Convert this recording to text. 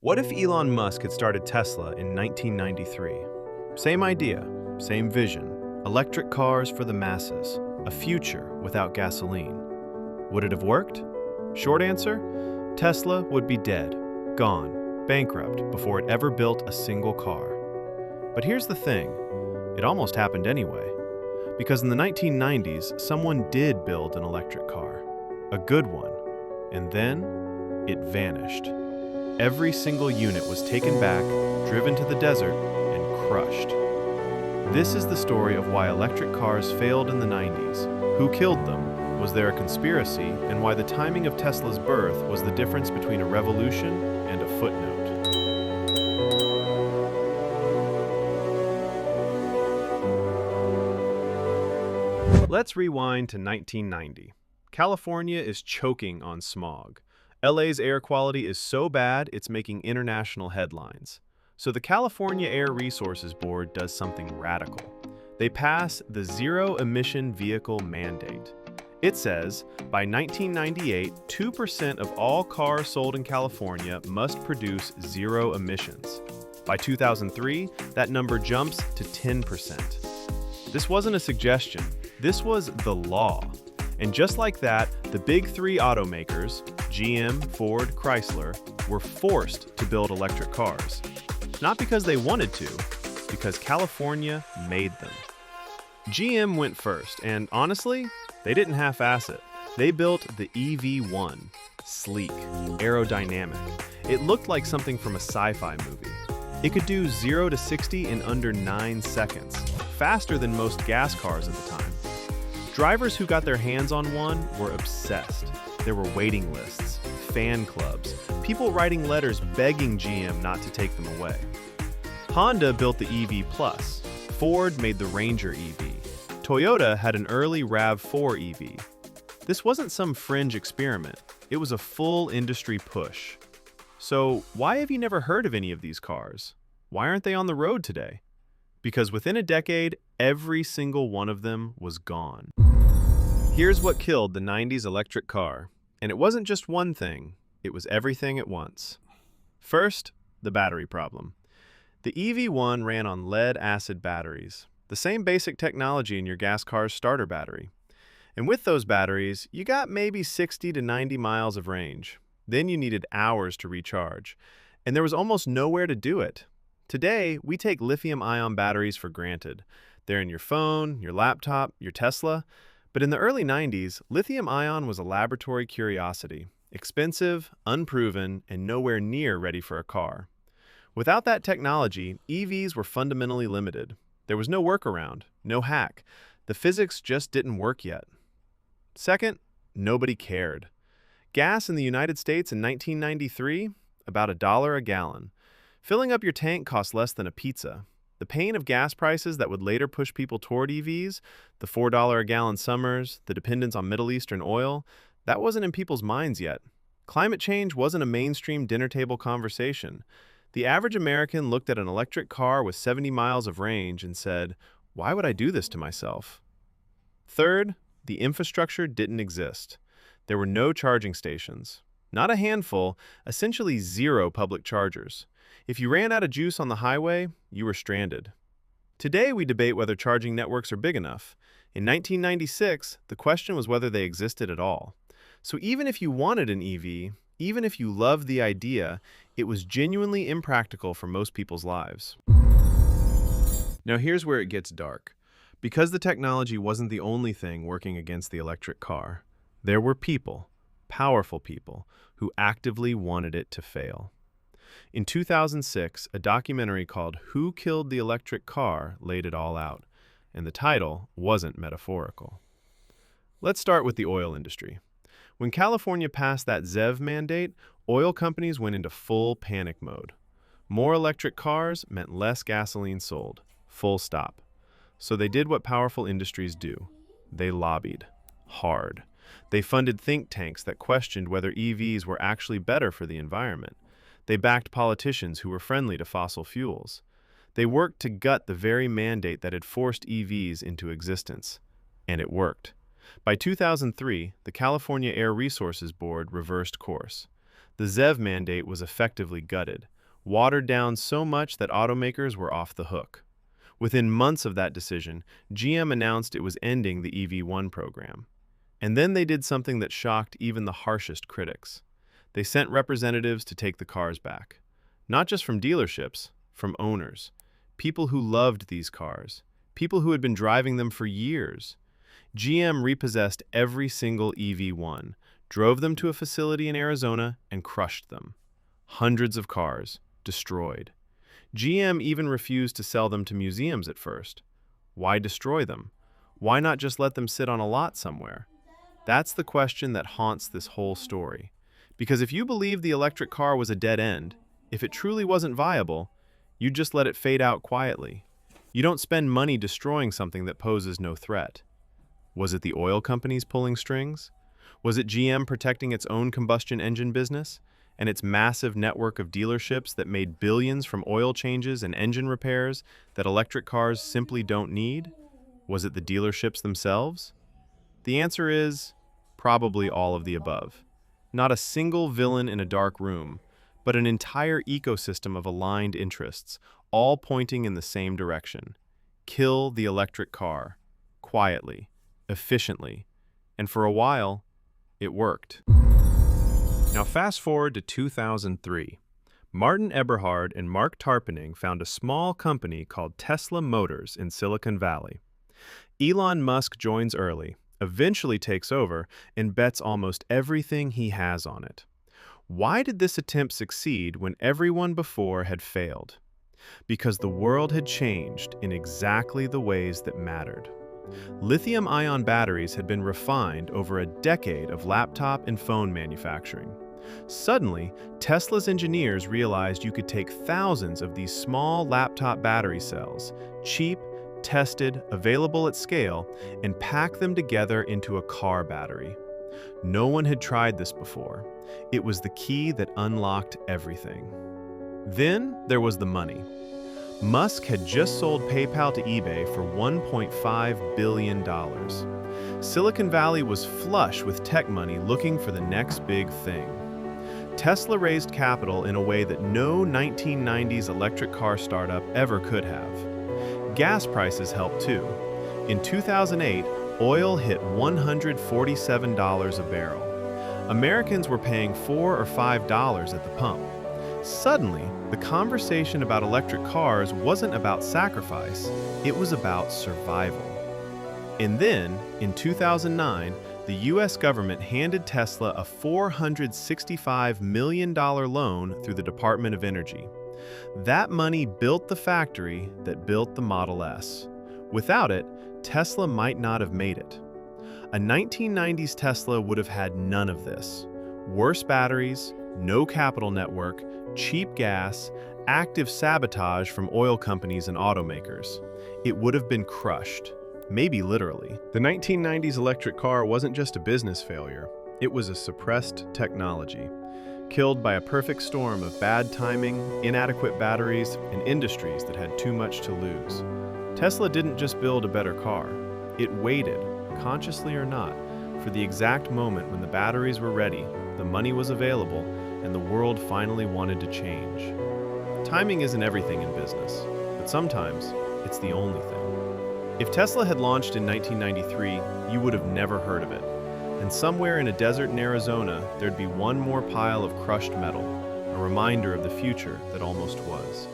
What if Elon Musk had started Tesla in 1993? Same idea, same vision. Electric cars for the masses, a future without gasoline. Would it have worked? Short answer, Tesla would be dead, gone, bankrupt before it ever built a single car. But here's the thing, it almost happened anyway. Because in the 1990s, someone did build an electric car, a good one, and then it vanished. Every single unit was taken back, driven to the desert, and crushed. This is the story of why electric cars failed in the 90s, who killed them, was there a conspiracy, and why the timing of Tesla's birth was the difference between a revolution and a footnote. Let's rewind to 1990. California is choking on smog. LA's air quality is so bad it's making international headlines. So the California Air Resources Board does something radical. They pass the Zero Emission Vehicle Mandate. It says, by 1998, 2% of all cars sold in California must produce zero emissions. By 2003, that number jumps to 10%. This wasn't a suggestion, this was the law. And just like that, the big three automakers, GM, Ford, Chrysler, were forced to build electric cars. Not because they wanted to, because California made them. GM went first, and honestly, they didn't half-ass it. They built the EV1, sleek, aerodynamic. It looked like something from a sci-fi movie. It could do 0 to 60 in under 9 seconds, faster than most gas cars at the time. Drivers who got their hands on one were obsessed. There were waiting lists, fan clubs, people writing letters begging GM not to take them away. Honda built the EV+, Ford made the Ranger EV, Toyota had an early RAV4 EV. This wasn't some fringe experiment, it was a full industry push. So why have you never heard of any of these cars? Why aren't they on the road today? Because within a decade, every single one of them was gone. Here's what killed the 90s electric car. And it wasn't just one thing, it was everything at once. First, the battery problem. The EV1 ran on lead-acid batteries, the same basic technology in your gas car's starter battery. And with those batteries, you got maybe 60 to 90 miles of range. Then you needed hours to recharge. And there was almost nowhere to do it. Today, we take lithium-ion batteries for granted. They're in your phone, your laptop, your Tesla. But in the early 90s, lithium-ion was a laboratory curiosity, expensive, unproven, and nowhere near ready for a car. Without that technology, EVs were fundamentally limited. There was no workaround, no hack. The physics just didn't work yet. Second, nobody cared. Gas in the United States in 1993? About $1 a gallon. Filling up your tank cost less than a pizza. The pain of gas prices that would later push people toward EVs, the $4 a gallon summers, the dependence on Middle Eastern oil, that wasn't in people's minds yet. Climate change wasn't a mainstream dinner table conversation. The average American looked at an electric car with 70 miles of range and said, "Why would I do this to myself?" Third, the infrastructure didn't exist. There were no charging stations. Not a handful, essentially zero public chargers. If you ran out of juice on the highway, you were stranded. Today, we debate whether charging networks are big enough. In 1996, the question was whether they existed at all. So even if you wanted an EV, even if you loved the idea, it was genuinely impractical for most people's lives. Now here's where it gets dark. Because the technology wasn't the only thing working against the electric car, there were people, powerful people, who actively wanted it to fail. In 2006, a documentary called Who Killed the Electric Car laid it all out, and the title wasn't metaphorical. Let's start with the oil industry. When California passed that ZEV mandate, oil companies went into full panic mode. More electric cars meant less gasoline sold, full stop. So they did what powerful industries do. They lobbied. Hard. They funded think tanks that questioned whether EVs were actually better for the environment. They backed politicians who were friendly to fossil fuels. They worked to gut the very mandate that had forced EVs into existence. And it worked. By 2003, the California Air Resources Board reversed course. The ZEV mandate was effectively gutted. watered down so much that automakers were off the hook. Within months of that decision, GM announced it was ending the EV1 program. And then they did something that shocked even the harshest critics. They sent representatives to take the cars back. Not just from dealerships, from owners. People who loved these cars. People who had been driving them for years. GM repossessed every single EV1, drove them to a facility in Arizona, and crushed them. Hundreds of cars, destroyed. GM even refused to sell them to museums at first. Why destroy them? Why not just let them sit on a lot somewhere? That's the question that haunts this whole story. Because if you believe the electric car was a dead end, if it truly wasn't viable, you'd just let it fade out quietly. You don't spend money destroying something that poses no threat. Was it the oil companies pulling strings? Was it GM protecting its own combustion engine business and its massive network of dealerships that made billions from oil changes and engine repairs that electric cars simply don't need? Was it the dealerships themselves? The answer is probably all of the above. Not a single villain in a dark room, but an entire ecosystem of aligned interests, all pointing in the same direction. Kill the electric car, quietly, efficiently, and for a while, it worked. Now fast forward to 2003. Martin Eberhard and Mark Tarpenning found a small company called Tesla Motors in Silicon Valley. Elon Musk joins early, eventually takes over, and bets almost everything he has on it. Why did this attempt succeed when everyone before had failed? Because the world had changed in exactly the ways that mattered. Lithium-ion batteries had been refined over a decade of laptop and phone manufacturing. Suddenly, Tesla's engineers realized you could take thousands of these small laptop battery cells, cheap, tested, available at scale, and pack them together into a car battery. No one had tried this before. It was the key that unlocked everything. Then there was the money. Musk had just sold PayPal to eBay for $1.5 billion. Silicon Valley was flush with tech money looking for the next big thing. Tesla raised capital in a way that no 1990s electric car startup ever could have. Gas prices helped too. In 2008, oil hit $147 a barrel. Americans were paying $4 or $5 at the pump. Suddenly, the conversation about electric cars wasn't about sacrifice, it was about survival. And then, in 2009, the US government handed Tesla a $465 million loan through the Department of Energy. That money built the factory that built the Model S. Without it, Tesla might not have made it. A 1990s Tesla would have had none of this. Worse batteries, no capital network, cheap gas, active sabotage from oil companies and automakers. It would have been crushed, maybe literally. The 1990s electric car wasn't just a business failure, it was a suppressed technology, killed by a perfect storm of bad timing, inadequate batteries, and industries that had too much to lose. Tesla didn't just build a better car, it waited, consciously or not, for the exact moment when the batteries were ready, the money was available, and the world finally wanted to change. Timing isn't everything in business, but sometimes it's the only thing. If Tesla had launched in 1993, you would have never heard of it. And somewhere in a desert in Arizona, there'd be one more pile of crushed metal, a reminder of the future that almost was.